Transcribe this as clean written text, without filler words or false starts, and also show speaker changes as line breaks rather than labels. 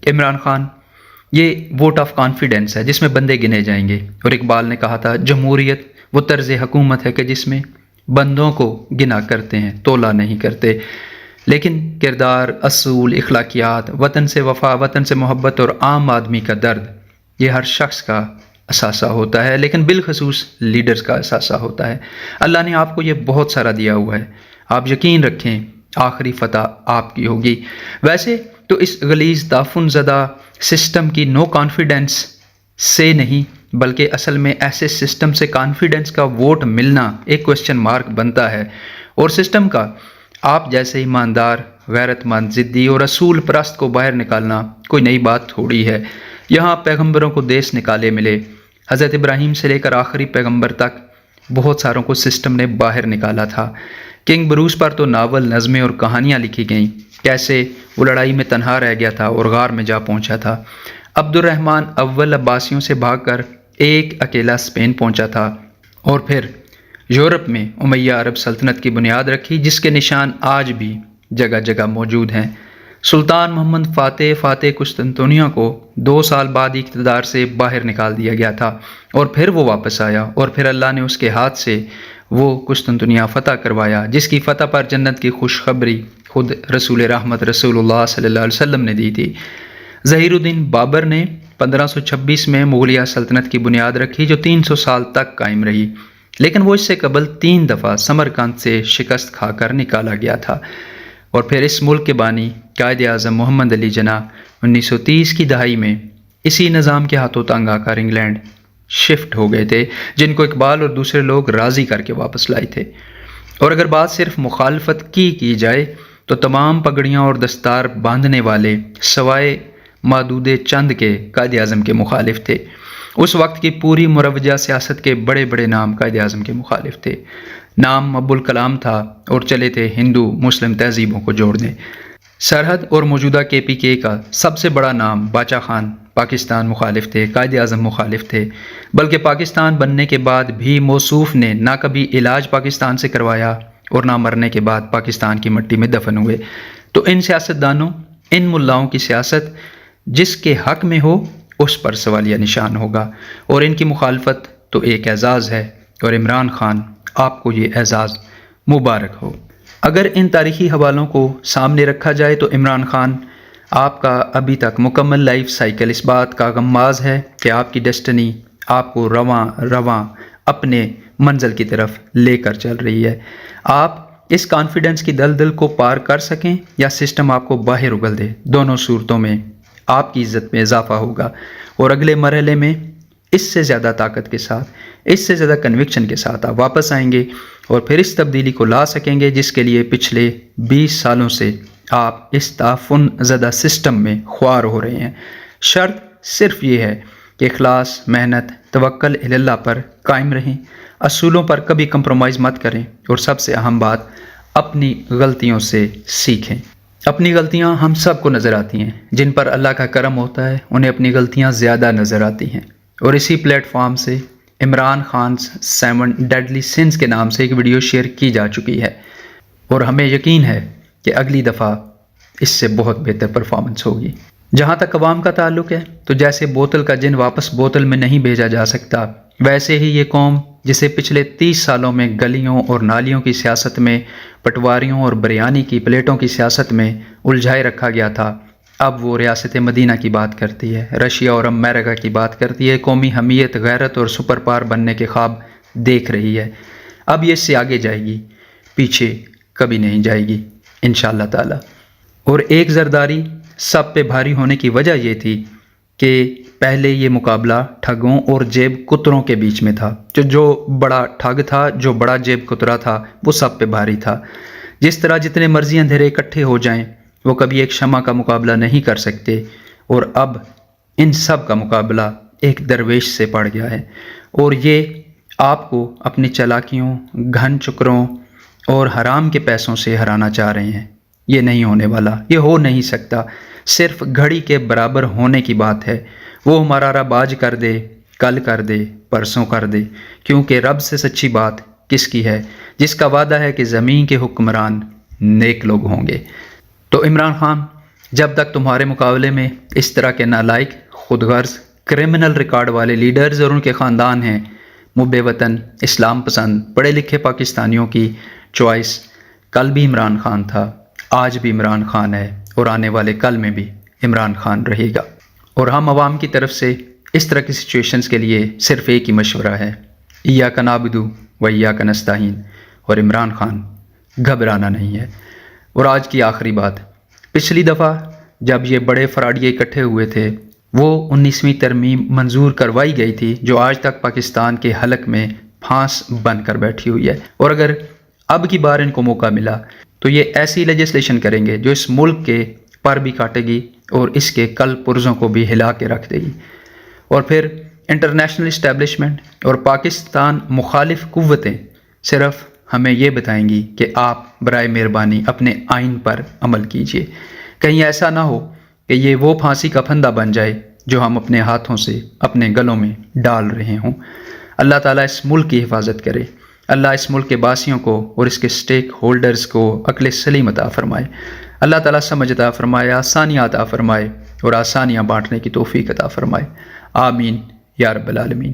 عمران خان یہ vote of confidence ہے جس میں بندے گنے جائیں گے، اور اقبال نے کہا تھا جمہوریت وہ طرز حکومت ہے کہ جس میں بندوں کو گنا کرتے ہیں، تولا نہیں کرتے، لیکن کردار، اصول، اخلاقیات، وطن سے وفا، وطن سے محبت اور عام آدمی کا درد یہ ہر شخص کا اثاثہ ہوتا ہے، لیکن بالخصوص لیڈرز کا اثاثہ ہوتا ہے۔ اللہ نے آپ کو یہ بہت سارا دیا ہوا ہے، آپ یقین رکھیں آخری فتح آپ کی ہوگی۔ ویسے تو اس غلیظ تعفن زدہ سسٹم کی نو کانفیڈنس سے نہیں، بلکہ اصل میں ایسے سسٹم سے کانفیڈنس کا ووٹ ملنا ایک کوسچن مارک بنتا ہے، اور سسٹم کا آپ جیسے ایماندار، غیرت مند، ضدی اور اصول پرست کو باہر نکالنا کوئی نئی بات تھوڑی ہے۔ یہاں پیغمبروں کو دیس نکالے ملے، حضرت ابراہیم سے لے کر آخری پیغمبر تک بہت ساروں کو سسٹم نے باہر نکالا تھا۔ کنگ بروس پر تو ناول، نظمیں اور کہانیاں لکھی گئیں، کیسے وہ لڑائی میں تنہا رہ گیا تھا اور غار میں جا پہنچا تھا۔ عبد الرحمن اول عباسیوں سے بھاگ کر ایک اکیلا اسپین پہنچا تھا، اور پھر یورپ میں امیہ عرب سلطنت کی بنیاد رکھی، جس کے نشان آج بھی جگہ جگہ موجود ہیں۔ سلطان محمد فاتح قسطنطنیہ کو 2 سال بعد اقتدار سے باہر نکال دیا گیا تھا، اور پھر وہ واپس آیا، اور پھر اللہ نے اس کے ہاتھ سے وہ قسطنطنیہ فتح کروایا، جس کی فتح پر جنت کی خوشخبری خود رسول رحمت رسول اللہ صلی اللہ علیہ وسلم نے دی تھی۔ ظہیر الدین بابر نے 1526 میں مغلیہ سلطنت کی بنیاد رکھی، جو 300 سال تک قائم رہی، لیکن وہ اس سے قبل 3 دفعہ سمرقند سے شکست کھا کر نکالا گیا تھا۔ اور پھر اس ملک کے بانی قائد اعظم محمد علی جناح 1930 کی دہائی میں اسی نظام کے ہاتھوں تنگ آ کر انگلینڈ شفٹ ہو گئے تھے، جن کو اقبال اور دوسرے لوگ راضی کر کے واپس لائے تھے۔ اور اگر بات صرف مخالفت کی جائے تو تمام پگڑیاں اور دستار باندھنے والے سوائے معدود چند کے قائد اعظم کے مخالف تھے۔ اس وقت کی پوری مروجہ سیاست کے بڑے بڑے نام قائد اعظم کے مخالف تھے۔ نام ابوالکلام تھا اور چلے تھے ہندو مسلم تہذیبوں کو جوڑنے۔ سرحد اور موجودہ KPK کا سب سے بڑا نام باچا خان پاکستان مخالف تھے، قائد اعظم مخالف تھے، بلکہ پاکستان بننے کے بعد بھی موصوف نے نہ کبھی علاج پاکستان سے کروایا اور نہ مرنے کے بعد پاکستان کی مٹی میں دفن ہوئے۔ تو ان سیاستدانوں، ان ملاؤں کی سیاست جس کے حق میں ہو اس پر سوالیہ نشان ہوگا، اور ان کی مخالفت تو ایک اعزاز ہے، اور عمران خان آپ کو یہ اعزاز مبارک ہو۔ اگر ان تاریخی حوالوں کو سامنے رکھا جائے تو عمران خان آپ کا ابھی تک مکمل لائف سائیکل اس بات کا غماز ہے کہ آپ کی ڈیسٹنی آپ کو رواں اپنے منزل کی طرف لے کر چل رہی ہے۔ آپ اس کانفیڈنس کی دلدل کو پار کر سکیں یا سسٹم آپ کو باہر اگل دے، دونوں صورتوں میں آپ کی عزت میں اضافہ ہوگا، اور اگلے مرحلے میں اس سے زیادہ طاقت کے ساتھ، اس سے زیادہ کنوکشن کے ساتھ آپ واپس آئیں گے، اور پھر اس تبدیلی کو لا سکیں گے جس کے لیے پچھلے 20 سالوں سے آپ اس تعفن زدہ سسٹم میں خوار ہو رہے ہیں۔ شرط صرف یہ ہے کہ اخلاص، محنت، توکل الی اللہ پر قائم رہیں، اصولوں پر کبھی کمپرومائز مت کریں، اور سب سے اہم بات اپنی غلطیوں سے سیکھیں۔ اپنی غلطیاں ہم سب کو نظر آتی ہیں، جن پر اللہ کا کرم ہوتا ہے انہیں اپنی غلطیاں زیادہ نظر آتی ہیں، اور اسی پلیٹ فارم سے عمران خان's 7 Deadly Sins کے نام سے ایک ویڈیو شیئر کی جا چکی ہے، اور ہمیں یقین ہے کہ اگلی دفعہ اس سے بہت بہتر پرفارمنس ہوگی۔ جہاں تک عوام کا تعلق ہے تو جیسے بوتل کا جن واپس بوتل میں نہیں بھیجا جا سکتا، ویسے ہی یہ قوم جسے پچھلے 30 سالوں میں گلیوں اور نالیوں کی سیاست میں، پٹواریوں اور بریانی کی پلیٹوں کی سیاست میں الجھائے رکھا گیا تھا، اب وہ ریاست مدینہ کی بات کرتی ہے، رشیا اور امریکہ کی بات کرتی ہے، قومی حمیت، غیرت اور سپر پاور بننے کے خواب دیکھ رہی ہے۔ اب یہ اس سے آگے جائے گی، پیچھے کبھی نہیں جائے گی انشاءاللہ تعالی۔ اور ایک زرداری سب پہ بھاری ہونے کی وجہ یہ تھی کہ پہلے یہ مقابلہ ٹھگوں اور جیب کتروں کے بیچ میں تھا، جو بڑا ٹھگ تھا، جو بڑا جیب کترا تھا، وہ سب پہ بھاری تھا۔ جس طرح جتنے مرضی اندھیرے اکٹھے ہو جائیں وہ کبھی ایک شمع کا مقابلہ نہیں کر سکتے، اور اب ان سب کا مقابلہ ایک درویش سے پڑ گیا ہے، اور یہ آپ کو اپنی چالاکیوں، گھن چکروں اور حرام کے پیسوں سے ہرانا چاہ رہے ہیں۔ یہ نہیں ہونے والا، یہ ہو نہیں سکتا، صرف گھڑی کے برابر ہونے کی بات ہے۔ وہ ہمارا رب آج کر دے، کل کر دے، پرسوں کر دے، کیونکہ رب سے سچی بات کس کی ہے، جس کا وعدہ ہے کہ زمین کے حکمران نیک لوگ ہوں گے۔ تو عمران خان جب تک تمہارے مقابلے میں اس طرح کے نالائق، خود غرض، کرمنل ریکارڈ والے لیڈرز اور ان کے خاندان ہیں، محب وطن، اسلام پسند، پڑھے لکھے پاکستانیوں کی چوائس کل بھی عمران خان تھا، آج بھی عمران خان ہے، اور آنے والے کل میں بھی عمران خان رہے گا۔ اور ہم عوام کی طرف سے اس طرح کی سچویشنز کے لیے صرف ایک ہی مشورہ ہے، ایاک نعبد و ایاک نستعین، اور عمران خان گھبرانا نہیں ہے۔ اور آج کی آخری بات، پچھلی دفعہ جب یہ بڑے فراڈیے اکٹھے ہوئے تھے، وہ 19ویں ترمیم منظور کروائی گئی تھی جو آج تک پاکستان کے حلق میں پھانس بن کر بیٹھی ہوئی ہے، اور اگر اب کی بار ان کو موقع ملا تو یہ ایسی لیجسلیشن کریں گے جو اس ملک کے پر بھی کاٹے گی اور اس کے کل پرزوں کو بھی ہلا کے رکھ دے گی۔ اور پھر انٹرنیشنل اسٹیبلشمنٹ اور پاکستان مخالف قوتیں صرف ہمیں یہ بتائیں گی کہ آپ برائے مہربانی اپنے آئین پر عمل کیجئے، کہیں ایسا نہ ہو کہ یہ وہ پھانسی کا پھندا بن جائے جو ہم اپنے ہاتھوں سے اپنے گلوں میں ڈال رہے ہوں۔ اللہ تعالیٰ اس ملک کی حفاظت کرے، اللہ اس ملک کے باسیوں کو اور اس کے سٹیک ہولڈرز کو عقل سلیم عطا فرمائے، اللہ تعالیٰ سمجھ عطا فرمائے، آسانیاں عطا فرمائے اور آسانیاں بانٹنے کی توفیق عطا فرمائے، آمین یا رب العالمین۔